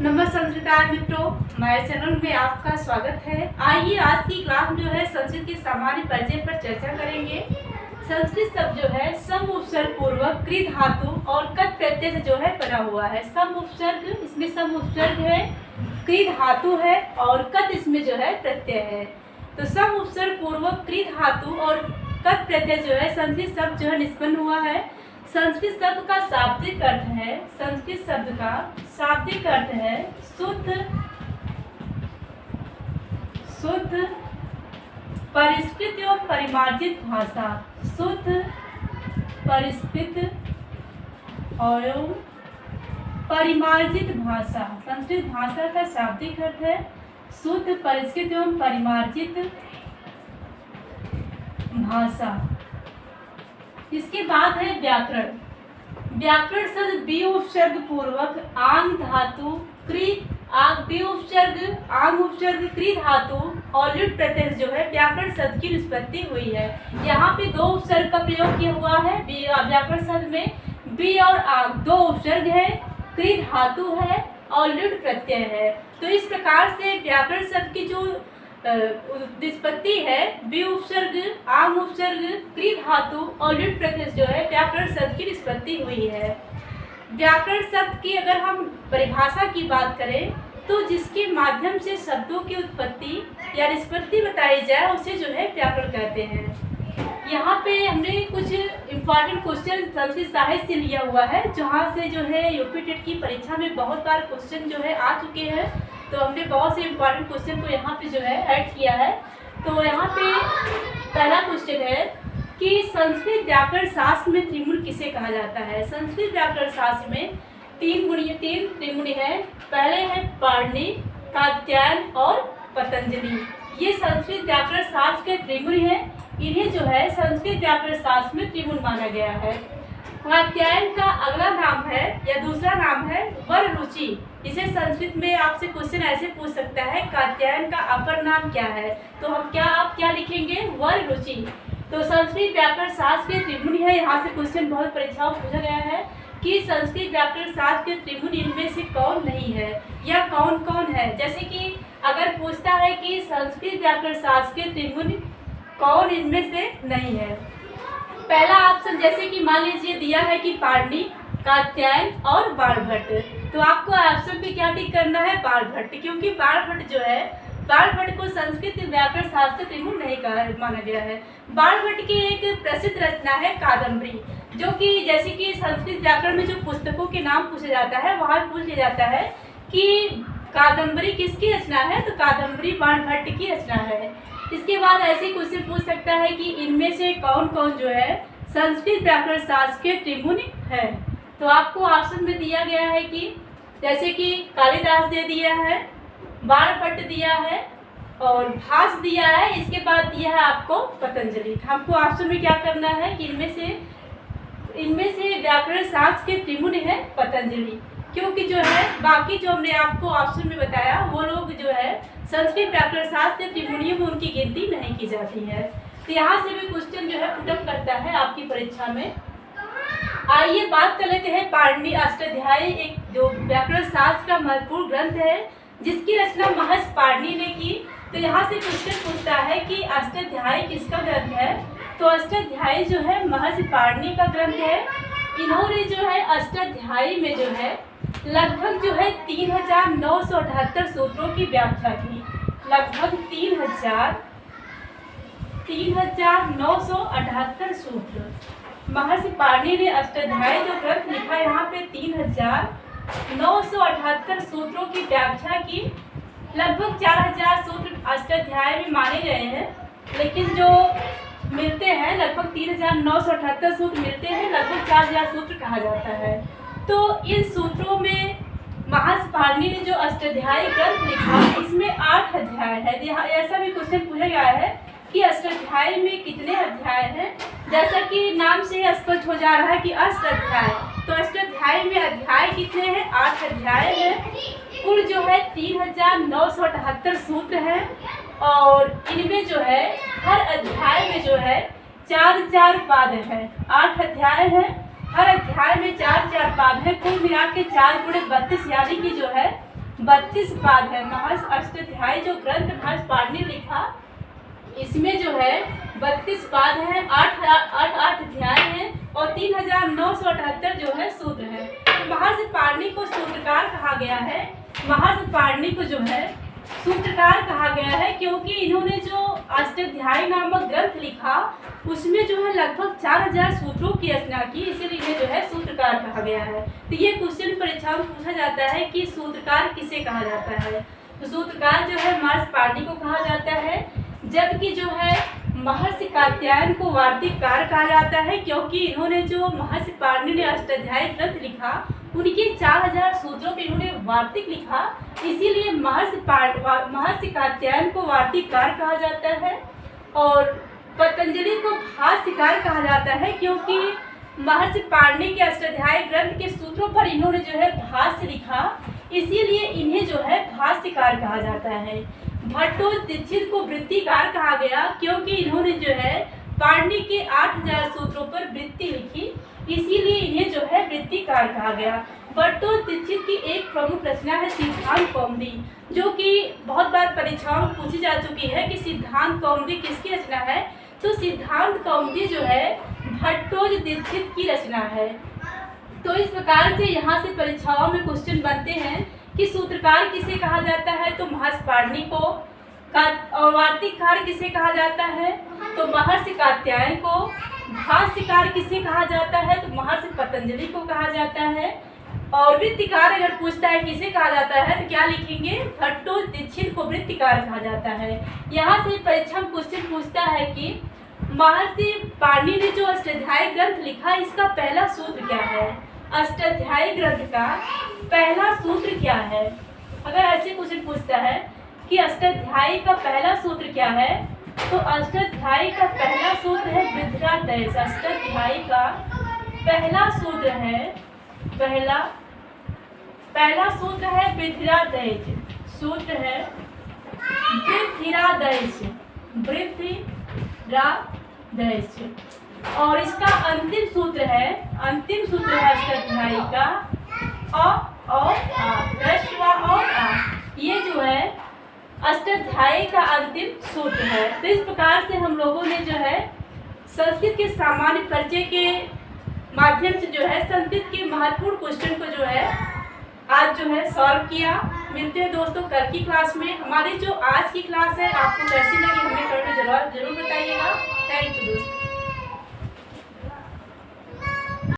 नमस्कार संस्कृत मित्रों, हमारे चैनल में आपका स्वागत है। आइए आज की क्लास में जो है संस्कृत के सामान्य परिचय पर चर्चा करेंगे। संस्कृत शब्द जो है सम उपसर्ग पूर्वक कृ धातु और कत प्रत्यय से जो है बना हुआ है। सम उपसर्ग, इसमें सम उपसर्ग है, कृ धातु है और कत इसमें जो है प्रत्यय है। तो सम उपसर्ग पूर्वक कृ धातु और कत प्रत्यय जो है संस्कृत शब्द जो है निष्पन्न हुआ है। संस्कृत शब्द का शाब्दिक अर्थ है, संस्कृत शब्द का शाब्दिक अर्थ है शुद्ध परिष्कृत एवं परिमार्जित भाषा। शुद्ध परिष्कृत और परिमार्जित भाषा। संस्कृत भाषा का शाब्दिक अर्थ है शुद्ध परिष्कृत एवं परिमार्जित भाषा। इसके बाद है व्याकरण। व्याकरण शब्द बी उपसर्ग पूर्वक आंग धातु बी उपसर्ग आंग उपसर्ग कृ धातु और लुट प्रत्यय जो है व्याकरण शब्द की निष्पत्ति हुई है। यहाँ पे दो उपसर्ग का प्रयोग किया हुआ है। व्याकरण शब्द में बी और आंग दो उपसर्ग है, कृ धातु है और लुट प्रत्यय है। तो इस प्रकार से व्याकरण शब्द की जो निष्पत्ति है बी उपसर्ग आंग उपसर्ग कृ धातु और लुट प्रत्यय जो है व्याकरण शब्द की निष्पत्ति हुई है। व्याकरण शब्द की अगर हम परिभाषा की बात करें तो जिसके माध्यम से शब्दों की उत्पत्ति या निष्पत्ति बताई जाए उसे जो है व्याकरण कहते हैं। यहाँ पे हमने कुछ इम्पॉर्टेंट क्वेश्चन संस्कृत साहित्य से लिया हुआ है, जहाँ से जो है यूपी टेट की परीक्षा में बहुत बार क्वेश्चन जो है आ चुके हैं। तो हमने बहुत से इम्पॉर्टेंट क्वेश्चन को यहाँ पे जो है ऐड किया है। तो यहाँ पे पहला क्वेश्चन है कि संस्कृत व्याकरण शास्त्र में त्रिमुनि किसे कहा जाता है। संस्कृत व्याकरण शास्त्र में तीन त्रिमुनि है। पहले है पाणिनि, कात्यायन और पतंजलि। ये संस्कृत व्याकरण शास्त्र के त्रिमुनि है। इन्हें जो है संस्कृत व्याकरण शास्त्र में त्रिमुनि माना गया है। कात्यायन का अगला नाम है या दूसरा नाम है वररुचि। इसे संस्कृत में आपसे क्वेश्चन ऐसे पूछ सकता है कात्यायन का अपर नाम क्या है, तो आप क्या लिखेंगे, वररुचि। तो संस्कृत व्याकरण शास्त्र के त्रिमुनि है। यहाँ से क्वेश्चन बहुत परीक्षाओं में पूछा गया है कि संस्कृत व्याकरण शास्त्र के त्रिमुनि इनमें से कौन नहीं है या कौन कौन है। जैसे कि अगर पूछता है कि संस्कृत व्याकरण शास्त्र के त्रिमुनि कौन इनमें से नहीं है, पहला ऑप्शन जैसे कि मान लीजिए दिया है कि पाणिनि, कात्यायन और बाणभट्ट। तो आपको ऑप्शन पे क्या टिक करना है, बाणभट्ट, क्योंकि बाणभट्ट जो है बाणभट्ट को संस्कृत व्याकरण शास्त्र त्रिमुनि नहीं माना गया है। बाणभट्ट की एक प्रसिद्ध रचना है कादम्बरी, जो कि जैसे कि संस्कृत व्याकरण में जो पुस्तकों के नाम पूछा जाता है वहाँ पूछ लिया जाता है कि कादम्बरी किसकी रचना है, तो कादम्बरी बाणभट्ट की रचना है। इसके बाद ऐसे क्वेश्चन पूछ सकता है कि इनमें से कौन कौन जो है संस्कृत व्याकरण शास्त्र के त्रिमुनि है। तो आपको ऑप्शन में दिया गया है कि जैसे कि कालिदास दे दिया है, बाणभट्ट दिया है और भास दिया है। इसके बाद दिया है आपको पतंजलि। हमको ऑप्शन में क्या करना है कि इनमें से व्याकरण शास्त्र के त्रिमुनि है पतंजलि, क्योंकि जो है बाकी जो हमने आपको ऑप्शन में बताया वो लोग जो है संस्कृत व्याकरण शास्त्र के त्रिमुनियों में उनकी गिनती नहीं की जाती है। तो यहाँ से भी क्वेश्चन जो है पुटअप करता है आपकी परीक्षा में। आइए बात कर लेते हैं पाणिनि अष्टाध्यायी, एक जो व्याकरण शास्त्र का महत्वपूर्ण ग्रंथ है जिसकी रचना महर्षि पाणिनि ने की। तो यहाँ से क्वेश्चन पूछता है कि अष्टाध्यायी किसका ग्रंथ है, तो अष्टाध्यायी जो है महर्षि पाणिनि का ग्रंथ है। इन्होंने जो है अष्टाध्यायी में जो है लगभग जो है 3978 सूत्रों की व्याख्या की। लगभग 3978 सूत्र महर्षि पाणिनि ने अष्टाध्यायी जो ग्रंथ लिखा, यहाँ पे 3978 सूत्रों की व्याख्या की। लगभग 4000 सूत्र अष्टाध्यायी में माने गए हैं, लेकिन जो मिलते हैं लगभग 3978 सूत्र मिलते हैं, लगभग 4000 सूत्र कहा जाता है। तो इन सूत्रों में महर्षि पाणिनि ने जो अष्टाध्यायी ग्रंथ लिखा इसमें 8 अध्याय है। यहाँ ऐसा भी क्वेश्चन पूछा गया है कि अष्टाध्यायी में कितने अध्याय हैं। जैसा कि नाम से स्पष्ट हो जा रहा है कि अष्टाध्याय, तो अष्टाध्यायी में अध्याय कितने हैं, 8 अध्याय हैं। कुल जो है 3978 सूत्र हैं और इनमें जो है हर अध्याय में जो है 4 पाद हैं। 8 अध्याय हैं, हर अध्याय में 4 पाद है, कुल मिला के 4 × 32 यानी कि जो है 32 पाद है। महर्षि अष्टाध्यायी जो ग्रंथ महर्षि पाणिनि ने लिखा, इसमें जो है 32 पाद है, 8 अध्याय है और 3978 जो है सूत्र है। तो महर्षि पाणिनि को सूत्रकार कहा गया है। महर्षि पाणिनि को जो है सूत्रकार कहा गया है क्योंकि इन्होंने जो अष्टाध्यायी नामक ग्रंथ लिखा उसमें जो है लगभग 4000 सूत्रों की रचना की, इसीलिए इन्हें जो है सूत्रकार कहा गया है। तो ये क्वेश्चन परीक्षा में पूछा जाता है कि सूत्रकार किसे कहा जाता है। तो सूत्रकार जो है महर्षि पाणिनि को कहा जाता है, जबकि जो है महर्षि कात्यायन को वार्तिककार कहा जाता है क्योंकि इन्होंने जो महर्षि पाणिनि ने अष्टाध्यायी ग्रंथ लिखा उनके 4000 सूत्रों पे इन्होंने वार्तिक लिखा, इसीलिए महर्षि कात्यायन को वार्तिककार कहा जाता है। और पतंजलि को भाष्यकार कहा जाता है क्योंकि महर्षि पाणिनि के अष्टाध्यायी ग्रंथ के सूत्रों पर इन्होंने जो है भाष्य लिखा, इसीलिए इन्हें जो है भाष्यकार कहा जाता है। भट्टोजीदीक्षित को वृत्तिकार कहा गया क्योंकि इन्होंने जो है पाणिनि के 8000 सूत्रों पर वृत्ति लिखी, इसीलिए इन्हें जो है वृत्तिकार कहा गया। भट्टोजीदीक्षित की एक प्रमुख रचना है सिद्धांत कौमुदी, जो कि बहुत बार परीक्षाओं में पूछी जा चुकी है कि सिद्धांत कौमुदी किसकी रचना है। तो सिद्धांत कौमुदी जो है भट्टोजीदीक्षित की रचना है। तो इस प्रकार से यहाँ से परीक्षाओं में क्वेश्चन बनते हैं कि सूत्रकार किसे कहा जाता है, तो महर्षि पाणिनि को। और वार्तिककार किसे कहा जाता है, तो महर्षि कात्यायन को। भाष्यकार किसे कहा जाता है, तो महर्षि पतंजलि को कहा जाता है। और वृत्तिकार अगर पूछता है किसे कहा जाता है तो क्या लिखेंगे, भट्टोजीदीक्षित को वृत्तिकार कहा जाता है। यहाँ से परीक्षा में क्वेश्चन पूछता है कि महर्षि पाणिनि ने जो अष्टाध्यायी ग्रंथ लिखा इसका पहला सूत्र क्या है। अष्टाध्यायी ग्रंथ का पहला सूत्र क्या है। अगर ऐसे क्वेश्चन पूछता है कि अष्टाध्यायी का पहला सूत्र क्या है, तो अष्टाध्यायी का पहला सूत्र है वृद्धिरादेश। अष्टाध्यायी का पहला सूत्र है पहला सूत्र है वृद्धिरादेश। सूत्र है वृद्धिरादेश। और इसका अंतिम सूत्र है अष्टाध्यायी का और आ। ये जो है अष्टाध्यायी का अंतिम सूत्र है। तो इस प्रकार से हम लोगों ने जो है संस्कृत के सामान्य परिचय के माध्यम से जो है संस्कृत के महत्वपूर्ण क्वेश्चन को जो है आज जो है सॉल्व किया। मिलते हैं दोस्तों कल की क्लास में। हमारी जो आज की क्लास है आपको कैसी लगी हमें कमेंट में जरूर बताइएगा। थैंक यू दोस्तों।